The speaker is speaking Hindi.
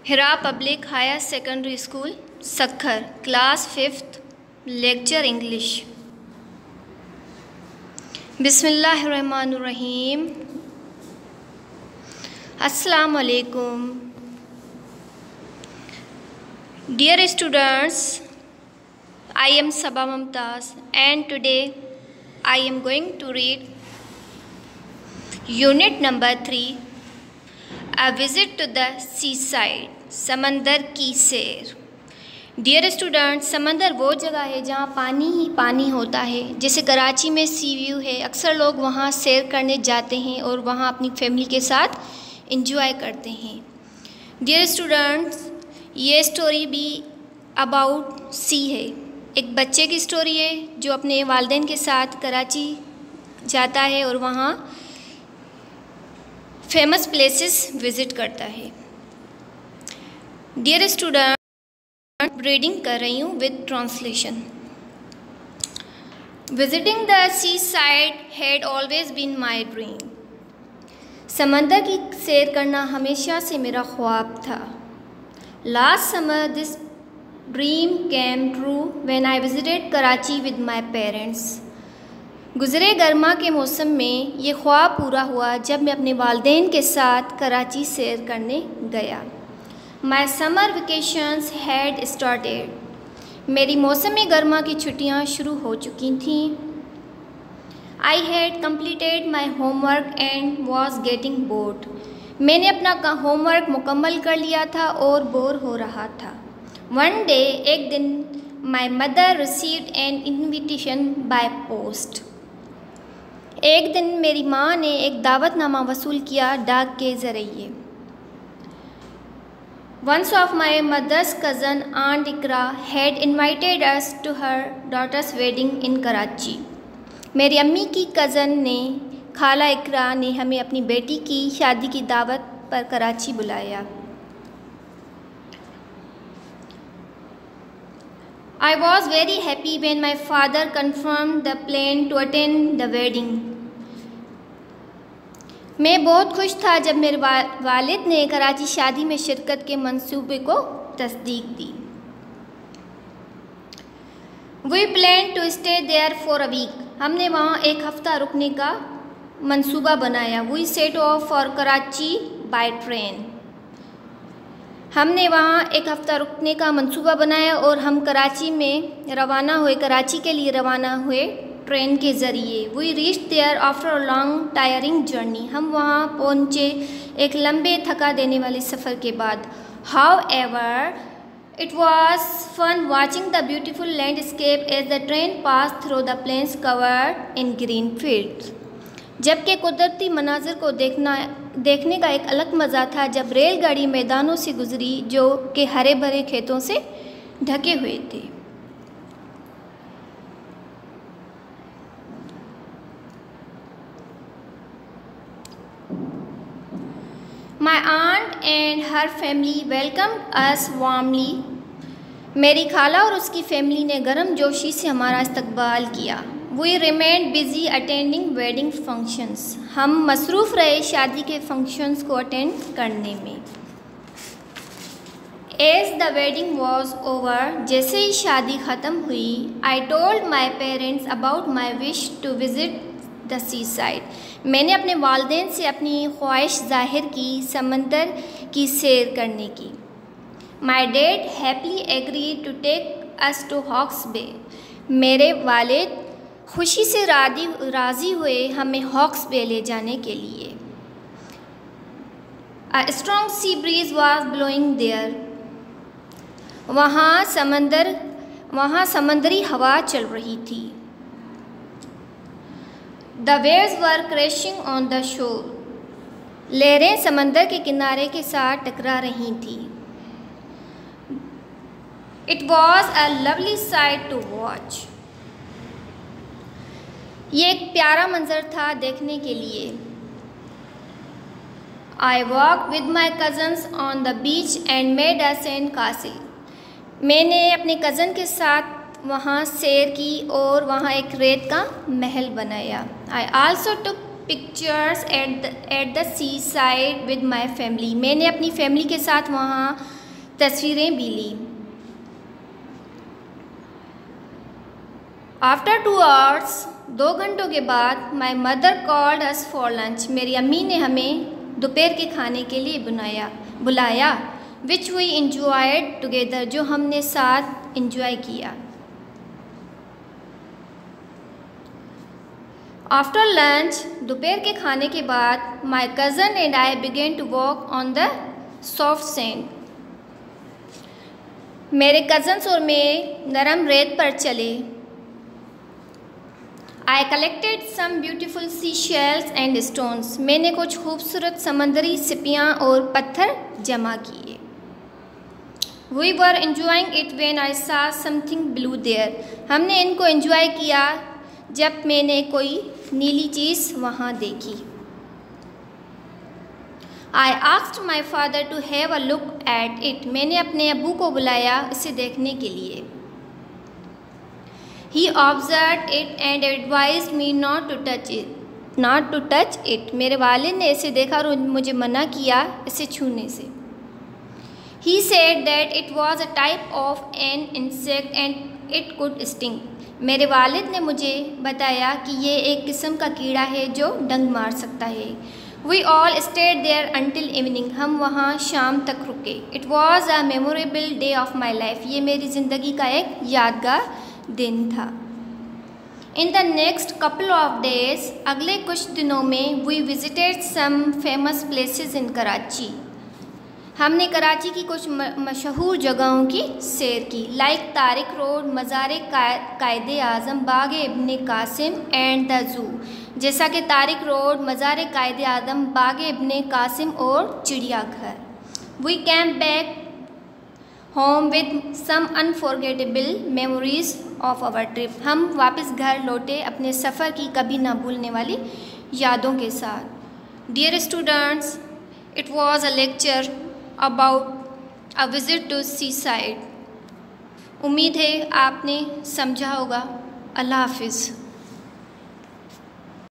हिरा Public Higher Secondary School Sukkur, class 5th, lecture English. बिस्मिल्लाहिर्रहमानिर्रहीम। अस्सलाम वालेकुम। Dear students, I am Sabah Mumtaz and today I am going to read Unit number 3, A Visit to the Seaside, समंदर की सैर। डियर स्टूडेंट्स, समंदर वो जगह है जहाँ पानी ही पानी होता है। जैसे कराची में सी व्यू है, अक्सर लोग वहाँ सैर करने जाते हैं और वहाँ अपनी फैमिली के साथ एंजॉय करते हैं। डियर स्टूडेंट्स, ये स्टोरी भी अबाउट सी है। एक बच्चे की स्टोरी है जो अपने वालिदैन के साथ कराची जाता है और वहाँ फेमस प्लेसेस विज़िट करता है। डियर स्टूडेंट, रीडिंग कर रही हूँ with translation. Visiting the seaside had always been my dream. समंदर की सैर करना हमेशा से मेरा ख्वाब था। Last summer this dream came true when I visited Karachi with my parents. गुज़रे गर्मा के मौसम में ये ख्वाब पूरा हुआ जब मैं अपने वालिदैन के साथ कराची सैर करने गया। माई समर वेकेशंस हैड स्टार्टेड। मेरी मौसम गर्मा की छुट्टियां शुरू हो चुकी थीं। I had completed my homework and was getting bored. मैंने अपना होमवर्क मुकम्मल कर लिया था और बोर हो रहा था। वन डे, एक दिन, my mother received an invitation by post. एक दिन मेरी माँ ने एक दावतनामा वसूल किया डाक के ज़रिए। Once of my mother's cousin, Aunt Ikra, had invited us to her daughter's wedding in Karachi. मेरी अम्मी की कज़न ने, खाला इकरा ने हमें अपनी बेटी की शादी की दावत पर कराची बुलाया। I was very happy when my father confirmed the plan to attend the wedding. मैं बहुत खुश था जब मेरे वालिद ने कराची शादी में शिरकत के मंसूबे को तस्दीक दी। We planned to stay there for a week. हमने वहाँ एक हफ़्ता रुकने का मंसूबा बनाया। We set off for Karachi by train. हमने वहाँ एक हफ़्ता रुकने का मंसूबा बनाया और हम कराची के लिए रवाना हुए ट्रेन के ज़रिए। We reach there after a long tiring journey. हम वहाँ पहुँचे एक लंबे थका देने वाले सफ़र के बाद। However it was fun watching the beautiful landscape as the train pass through the plains covered in green fields. जबकि कुदरती मनाजिर को देखने का एक अलग मज़ा था जब रेलगाड़ी मैदानों से गुजरी जो कि हरे भरे खेतों से ढके हुए थे। My aunt and her family welcomed us warmly. मेरी खाला और उसकी फैमिली ने गर्म जोशी से हमारा इस्तकबाल किया। We remained busy attending wedding functions. हम मसरूफ़ रहे शादी के फंक्शंस को अटेंड करने में। As the wedding was over, जैसे ही शादी ख़त्म हुई, I told my parents about my wish to visit the seaside. मैंने अपने वालिदैन से अपनी ख्वाहिश ज़ाहिर की समंदर की सैर करने की। My dad happily agreed to take us to Hawke's Bay. मेरे वालिद खुशी से राज़ी हुए हमें हॉक्स बे ले जाने के लिए। A strong sea breeze was blowing there. वहाँ समंदरी हवा चल रही थी। The waves were crashing on the shore. लहरें समंदर के किनारे के साथ टकरा रही थी। It was a lovely sight to watch. ये एक प्यारा मंजर था देखने के लिए। I walked with my cousins on the beach and made a sand castle. मैंने अपने कज़न के साथ वहाँ सैर की और वहाँ एक रेत का महल बनाया। I also took pictures at the seaside with my family. मैंने अपनी फैमिली के साथ वहाँ तस्वीरें भी ली। आफ्टर 2 hours, 2 घंटों के बाद, my mother called us for lunch, मेरी अम्मी ने हमें दोपहर के खाने के लिए बुलाया, विच वी इंजॉयड टुगेदर, जो हमने साथ इंजॉय किया। आफ्टर लंच, दोपहर के खाने के बाद, my cousin and I began to walk on the soft sand, मेरे कज़न्स और मैं नरम रेत पर चले। I collected some beautiful sea shells and stones, मैंने कुछ खूबसूरत समंदरी सिपियाँ और पत्थर जमा किए। We were enjoying it when I saw something blue there, हमने इनको एंजॉय किया जब मैंने कोई नीली चीज़ वहाँ देखी। I asked my father to have a look at it, मैंने अपने अब्बू को बुलाया इसे देखने के लिए। He observed it and advised me not to touch it, मेरे वालिद ने इसे देखा और मुझे मना किया इसे छूने से। He said that it was a type of an insect and it could sting, मेरे वालिद ने मुझे बताया कि ये एक किस्म का कीड़ा है जो डंक मार सकता है। We all stayed there until evening, हम वहाँ शाम तक रुके। It was a memorable day of my life, ये मेरी ज़िंदगी का एक यादगार दिन था। In the next couple of days, अगले कुछ दिनों में, we visited some famous places in Karachi, हमने कराची की कुछ मशहूर जगहों की सैर की, लाइक तारिक रोड, मज़ार कायदे आज़म, बाग इब्ने कासिम एंड द ज़ू, जैसा कि तारिक रोड, मज़ार कायदे आज़म, बाग इब्ने कासिम और चिड़ियाघर। We came back home with some unforgettable memories of our trip, हम वापस घर लौटे अपने सफ़र की कभी ना भूलने वाली यादों के साथ। Dear students, it was a lecture about a visit to seaside. उम्मीद है आपने समझा होगा। अल्लाह हाफिज़।